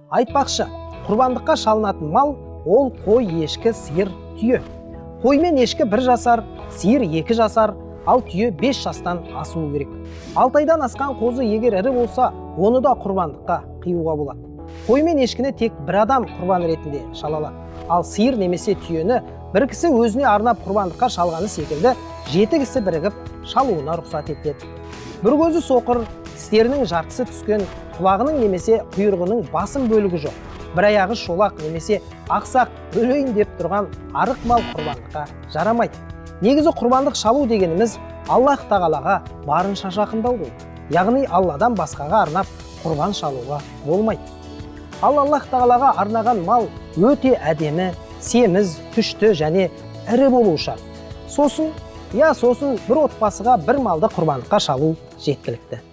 Айтпақшы, құрбандыққа шалынатын мал ол қой, ешкі, сиыр, түйе. Қой мен ешкі 1 жасар, сиыр 2 жасар, ал түйе 5 жастан асуы керек. 6 айдан асқан қозы егер ірі болса, оны да құрбандыққа қиюға болады. Қой мен ешкіні тек бір адам құрбан ретінде шала алады. Ал сиыр немесе түйені бір кісі өзіне арнап құрбандыққа шалғаны секілді 7 кісі бірігіп шалуына рұқсат етеді. Бір көзі соқыр, тістерінің жартысы түскен, құлағының немесе құйрығының басым бөлігі жоқ, бір аяғы шолақ немесе ақсақ өлейін деп тұрған арық мал құрбандыққа жарамайды. Негізі құрбандық шалу дегеніміз Аллах тағалаға барынша жақындау ғой. Яғни Алладан басқаға арнап құрбан шалуға болмайды. Ал Аллах тағалаға арнаған мал өте әдемі, семіз, күшті және ірі болуы шарт. Сосын бір отбасыға бір малды құрбандыққа шалу жеткілікті.